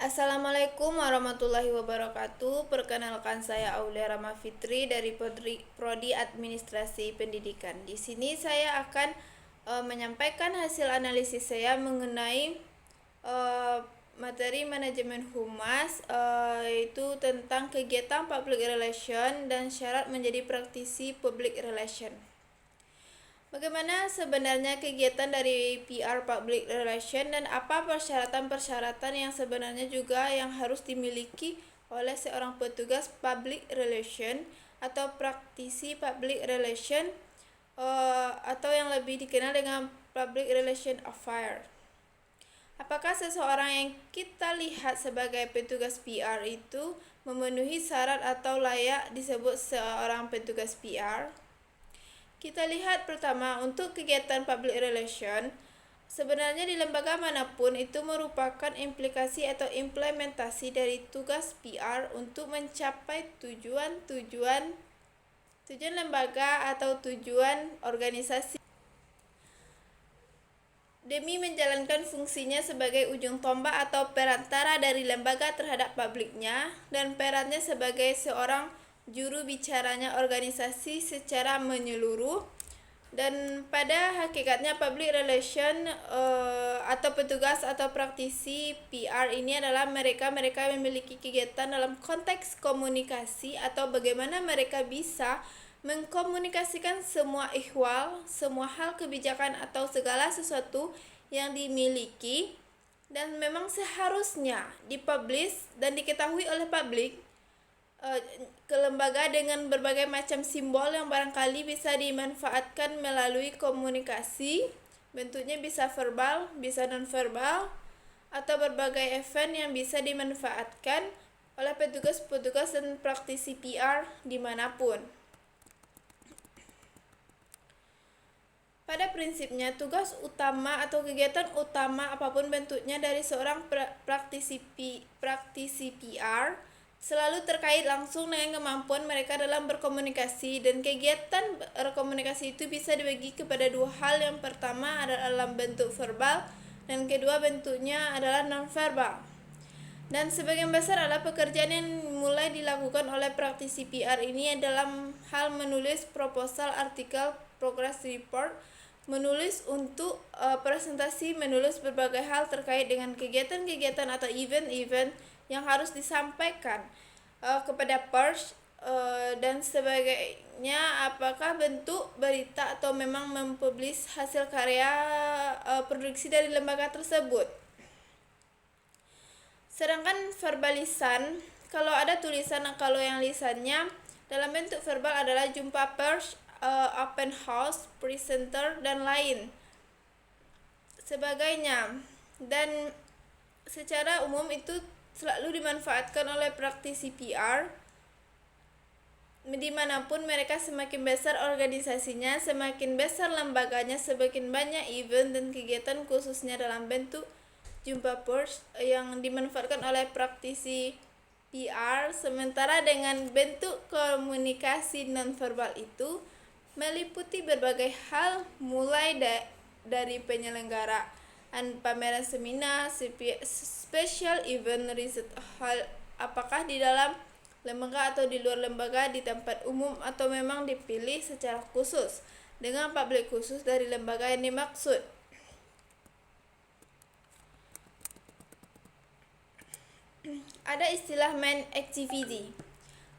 Assalamualaikum warahmatullahi wabarakatuh. Perkenalkan saya Aulia Rama Fitri dari Prodi Administrasi Pendidikan. Di sini saya akan menyampaikan hasil analisis saya mengenai materi manajemen humas, yaitu tentang kegiatan public relation dan syarat menjadi praktisi public relation. Bagaimana sebenarnya kegiatan dari PR Public Relation dan apa persyaratan-persyaratan yang sebenarnya juga yang harus dimiliki oleh seorang petugas Public Relation atau praktisi Public Relation, atau yang lebih dikenal dengan Public Relation Affair. Apakah seseorang yang kita lihat sebagai petugas PR itu memenuhi syarat atau layak disebut seorang petugas PR? Kita lihat pertama, untuk kegiatan public relation, sebenarnya di lembaga manapun itu merupakan implikasi atau implementasi dari tugas PR untuk mencapai tujuan lembaga atau tujuan organisasi demi menjalankan fungsinya sebagai ujung tombak atau perantara dari lembaga terhadap publiknya dan perannya sebagai seorang juru bicaranya organisasi secara menyeluruh. Dan pada hakikatnya public relation atau petugas atau praktisi PR ini adalah mereka yang memiliki kegiatan dalam konteks komunikasi atau bagaimana mereka bisa mengkomunikasikan semua ihwal, semua hal kebijakan atau segala sesuatu yang dimiliki dan memang seharusnya dipublish dan diketahui oleh publik ke lembaga dengan berbagai macam simbol yang barangkali bisa dimanfaatkan melalui komunikasi, bentuknya bisa verbal, bisa non-verbal, atau berbagai event yang bisa dimanfaatkan oleh petugas-petugas dan praktisi PR dimanapun. Pada prinsipnya, tugas utama atau kegiatan utama apapun bentuknya dari seorang praktisi PR selalu terkait langsung dengan kemampuan mereka dalam berkomunikasi, dan kegiatan berkomunikasi itu bisa dibagi kepada dua hal. Yang pertama adalah dalam bentuk verbal dan kedua bentuknya adalah non-verbal. Dan sebagian besar adalah pekerjaan yang mulai dilakukan oleh praktisi PR ini dalam hal menulis proposal, artikel, progress report, menulis untuk presentasi, menulis berbagai hal terkait dengan kegiatan-kegiatan atau event-event yang harus disampaikan kepada pers dan sebagainya, apakah bentuk berita atau memang mempublish hasil karya produksi dari lembaga tersebut. Sedangkan verbalisan, kalau ada tulisan, kalau yang lisannya dalam bentuk verbal adalah jumpa pers, open house, presenter, dan lain sebagainya. Dan secara umum itu selalu dimanfaatkan oleh praktisi PR dimanapun mereka. Semakin besar organisasinya, semakin besar lembaganya, semakin banyak event dan kegiatan khususnya dalam bentuk jumpa pers yang dimanfaatkan oleh praktisi PR. Sementara dengan bentuk komunikasi nonverbal itu meliputi berbagai hal, mulai dari penyelenggaraan pameran, seminar, special event, riset hal, apakah di dalam lembaga atau di luar lembaga, di tempat umum atau memang dipilih secara khusus dengan publik khusus dari lembaga yang dimaksud. Ada istilah main activity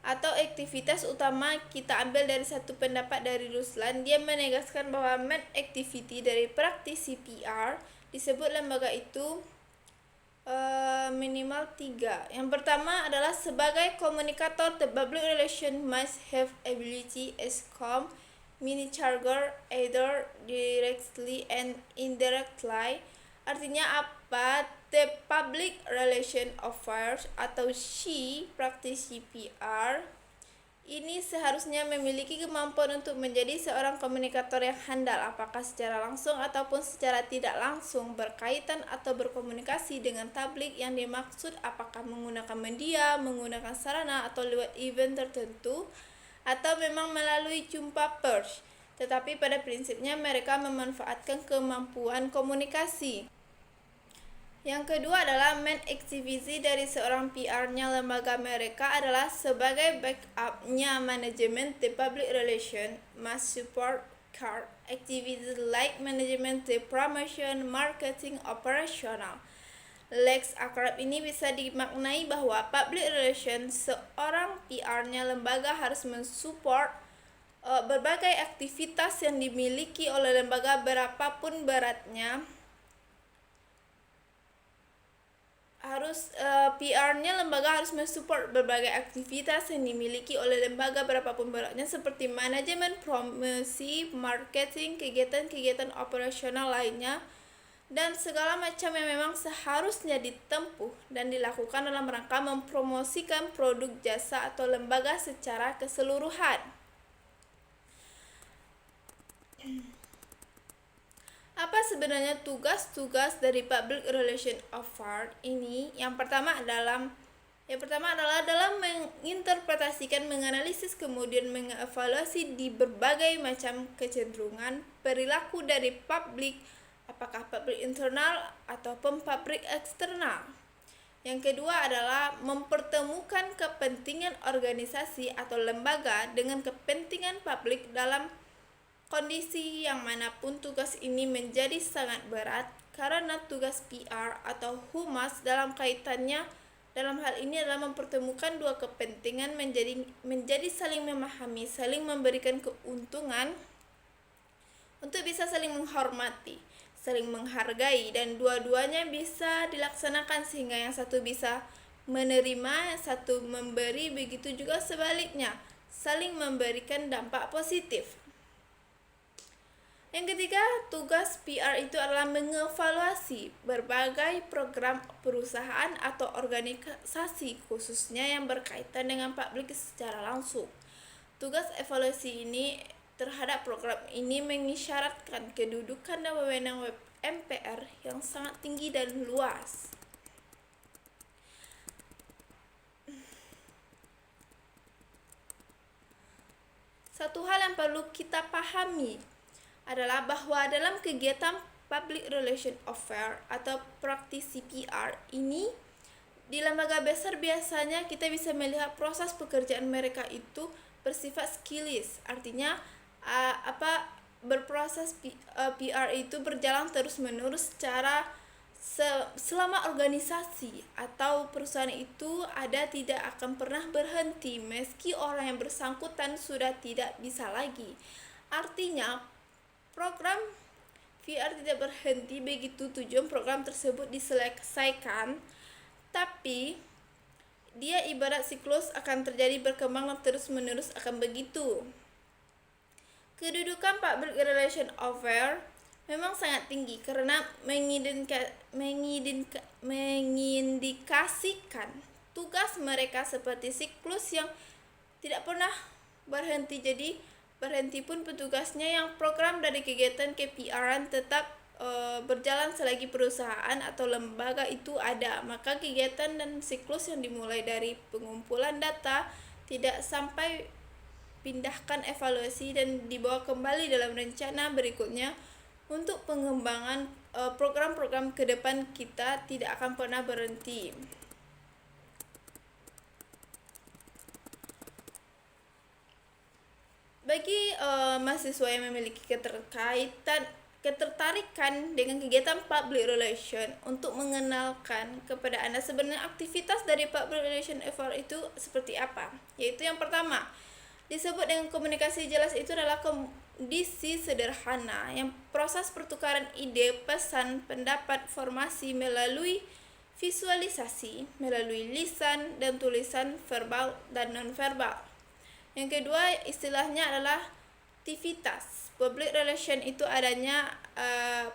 atau aktivitas utama. Kita ambil dari satu pendapat dari Ruslan. Dia menegaskan bahwa main activity dari praktisi PR disebut lembaga itu minimal 3. Yang pertama adalah sebagai komunikator, the public relation must have ability as communicator either directly and indirectly. Artinya apa? The public relation affairs atau praktisi PR ini seharusnya memiliki kemampuan untuk menjadi seorang komunikator yang handal, apakah secara langsung ataupun secara tidak langsung berkaitan atau berkomunikasi dengan publik yang dimaksud, apakah menggunakan media, menggunakan sarana atau lewat event tertentu, atau memang melalui jumpa pers. Tetapi pada prinsipnya mereka memanfaatkan kemampuan komunikasi. Yang kedua adalah main activity dari seorang PR-nya lembaga mereka adalah sebagai backup-nya manajemen the public relation must support card activities like management the promotion, marketing, operational. Lex akrab ini bisa dimaknai bahwa public relation seorang PR-nya lembaga harus mensupport berbagai aktivitas yang dimiliki oleh lembaga berapapun beratnya. PR-nya lembaga harus mensupport berbagai aktivitas yang dimiliki oleh lembaga berapapun beratnya seperti manajemen, promosi, marketing, kegiatan-kegiatan operasional lainnya, dan segala macam yang memang seharusnya ditempuh dan dilakukan dalam rangka mempromosikan produk jasa atau lembaga secara keseluruhan. Apa sebenarnya tugas-tugas dari Public Relation Award ini? Yang pertama adalah dalam menginterpretasikan, menganalisis, kemudian mengevaluasi di berbagai macam kecenderungan perilaku dari publik, apakah publik internal ataupun publik eksternal. Yang kedua adalah mempertemukan kepentingan organisasi atau lembaga dengan kepentingan publik dalam kondisi yang manapun. Tugas ini menjadi sangat berat karena tugas PR atau humas dalam kaitannya dalam hal ini adalah mempertemukan dua kepentingan menjadi saling memahami, saling memberikan keuntungan untuk bisa saling menghormati, saling menghargai, dan dua-duanya bisa dilaksanakan sehingga yang satu bisa menerima, yang satu memberi, begitu juga sebaliknya, saling memberikan dampak positif. Yang ketiga, tugas PR itu adalah mengevaluasi berbagai program perusahaan atau organisasi khususnya yang berkaitan dengan publik secara langsung. Tugas evaluasi ini terhadap program ini mengisyaratkan kedudukan dan wewenang MPR yang sangat tinggi dan luas. Satu hal yang perlu kita pahami adalah bahwa dalam kegiatan public relation affair atau praktisi PR ini di lembaga besar biasanya kita bisa melihat proses pekerjaan mereka itu bersifat skillis, artinya berproses PR itu berjalan terus-menerus secara selama organisasi atau perusahaan itu tidak akan pernah berhenti meski orang yang bersangkutan sudah tidak bisa lagi. Artinya program VR tidak berhenti begitu tujuan program tersebut diselesaikan, tapi dia ibarat siklus akan terjadi berkembang dan terus-menerus akan begitu. Kedudukan public relation affair memang sangat tinggi karena mengindikasikan tugas mereka seperti siklus yang tidak pernah berhenti. Jadi berhenti pun petugasnya yang program dari kegiatan KPR-an tetap berjalan selagi perusahaan atau lembaga itu ada. Maka kegiatan dan siklus yang dimulai dari pengumpulan data tidak sampai pindahkan evaluasi dan dibawa kembali dalam rencana berikutnya untuk pengembangan program-program ke depan kita tidak akan pernah berhenti. Bagi mahasiswa yang memiliki ketertarikan dengan kegiatan public relation, untuk mengenalkan kepada Anda sebenarnya aktivitas dari public relation effort itu seperti apa. Yaitu yang pertama, disebut dengan komunikasi jelas itu adalah kondisi sederhana yang proses pertukaran ide, pesan, pendapat, formasi melalui visualisasi, melalui lisan dan tulisan verbal dan non-verbal. Yang kedua, istilahnya adalah aktivitas. Public relation itu adanya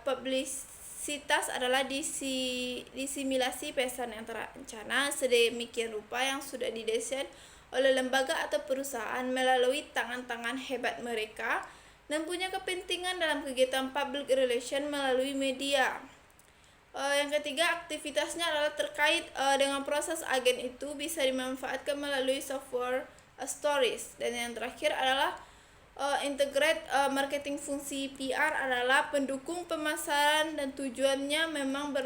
publisitas adalah disimilasi pesan yang terencana sedemikian rupa yang sudah didesain oleh lembaga atau perusahaan melalui tangan-tangan hebat mereka dan punya kepentingan dalam kegiatan public relation melalui media. Yang ketiga, aktivitasnya adalah terkait dengan proses agen itu bisa dimanfaatkan melalui software stories. Dan yang terakhir adalah integrate marketing. Fungsi PR adalah pendukung pemasaran dan tujuannya memang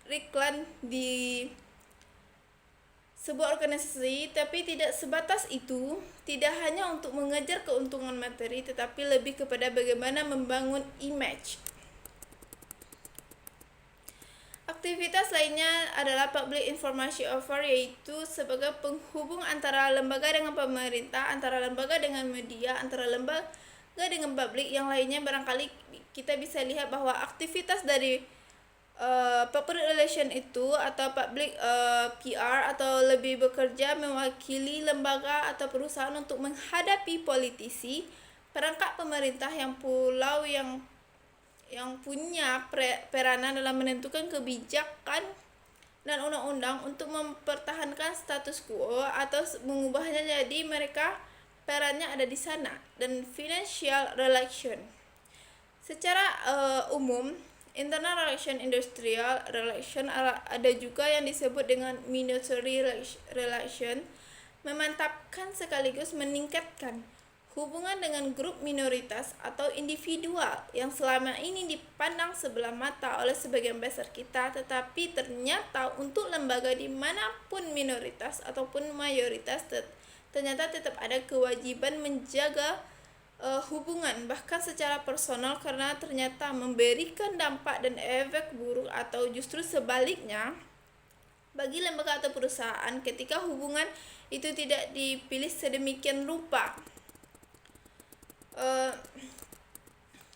iklan di sebuah organisasi, tapi tidak sebatas itu, tidak hanya untuk mengejar keuntungan materi, tetapi lebih kepada bagaimana membangun image. Aktivitas lainnya adalah public information offer, yaitu sebagai penghubung antara lembaga dengan pemerintah, antara lembaga dengan media, antara lembaga dengan publik yang lainnya. Barangkali kita bisa lihat bahwa aktivitas dari public relation itu atau public PR atau lebih bekerja mewakili lembaga atau perusahaan untuk menghadapi politisi, perangkat pemerintah yang punya peranan dalam menentukan kebijakan dan undang-undang untuk mempertahankan status quo atau mengubahnya, jadi mereka perannya ada di sana. Dan financial relation secara umum, internal relation, industrial relation, ada juga yang disebut dengan monetary relation, memantapkan sekaligus meningkatkan hubungan dengan grup minoritas atau individual yang selama ini dipandang sebelah mata oleh sebagian besar kita, tetapi ternyata untuk lembaga dimanapun minoritas ataupun mayoritas ternyata tetap ada kewajiban menjaga hubungan bahkan secara personal, karena ternyata memberikan dampak dan efek buruk atau justru sebaliknya bagi lembaga atau perusahaan ketika hubungan itu tidak dipilih sedemikian rupa.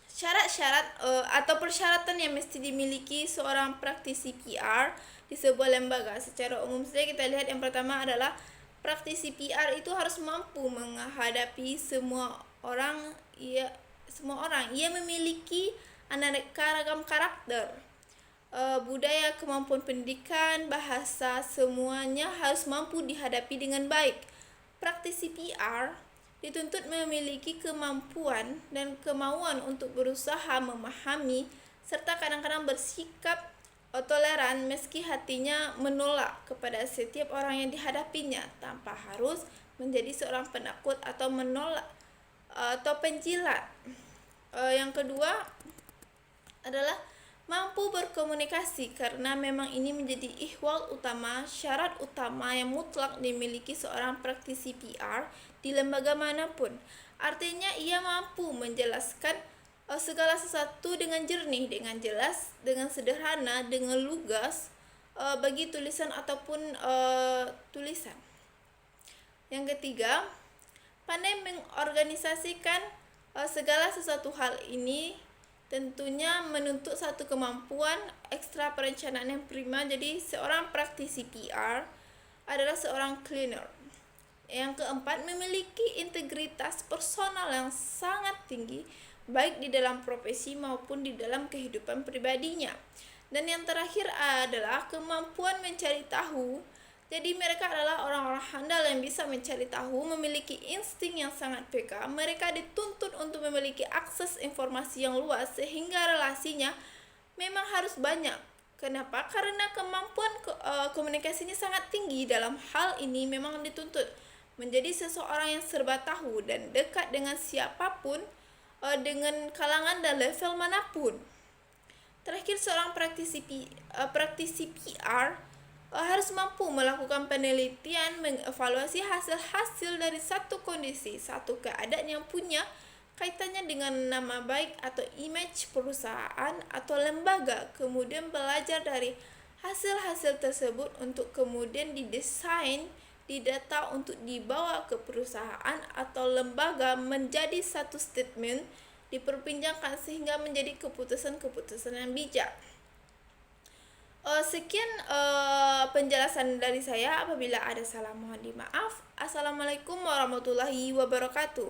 Syarat-syarat atau persyaratan yang mesti dimiliki seorang praktisi PR di sebuah lembaga. Secara umum saja kita lihat, yang pertama adalah praktisi PR itu harus mampu menghadapi semua orang. Ia memiliki aneka ragam karakter, budaya, kemampuan pendidikan, bahasa, semuanya harus mampu dihadapi dengan baik. Praktisi PR dituntut memiliki kemampuan dan kemauan untuk berusaha memahami serta kadang-kadang bersikap toleran meski hatinya menolak kepada setiap orang yang dihadapinya, tanpa harus menjadi seorang penakut atau menolak atau penjilat. Yang kedua adalah mampu berkomunikasi, karena memang ini menjadi ihwal utama, syarat utama yang mutlak dimiliki seorang praktisi PR di lembaga manapun. Artinya ia mampu menjelaskan segala sesuatu dengan jernih, dengan jelas, dengan sederhana, dengan lugas bagi tulisan ataupun tulisan. Yang ketiga, pandai mengorganisasikan segala sesuatu. Hal ini tentunya menuntut satu kemampuan ekstra perencanaan yang prima. Jadi seorang praktisi PR adalah seorang cleaner. Yang keempat, memiliki integritas personal yang sangat tinggi, baik di dalam profesi maupun di dalam kehidupan pribadinya. Dan yang terakhir adalah kemampuan mencari tahu. Jadi mereka adalah orang-orang handal yang bisa mencari tahu, memiliki insting yang sangat peka. Mereka dituntut untuk memiliki akses informasi yang luas, sehingga relasinya memang harus banyak. Kenapa? Karena kemampuan komunikasinya sangat tinggi. Dalam hal ini memang dituntut menjadi seseorang yang serba tahu dan dekat dengan siapapun, dengan kalangan dan level manapun. Terakhir, seorang praktisi PR harus mampu melakukan penelitian, mengevaluasi hasil-hasil dari satu kondisi, satu keadaan yang punya kaitannya dengan nama baik atau image perusahaan atau lembaga, kemudian belajar dari hasil-hasil tersebut untuk kemudian didesain, didata untuk dibawa ke perusahaan atau lembaga menjadi satu statement, diperbincangkan sehingga menjadi keputusan-keputusan yang bijak. Sekian penjelasan dari saya. Apabila ada salah mohon dimaaf. Assalamualaikum warahmatullahi wabarakatuh.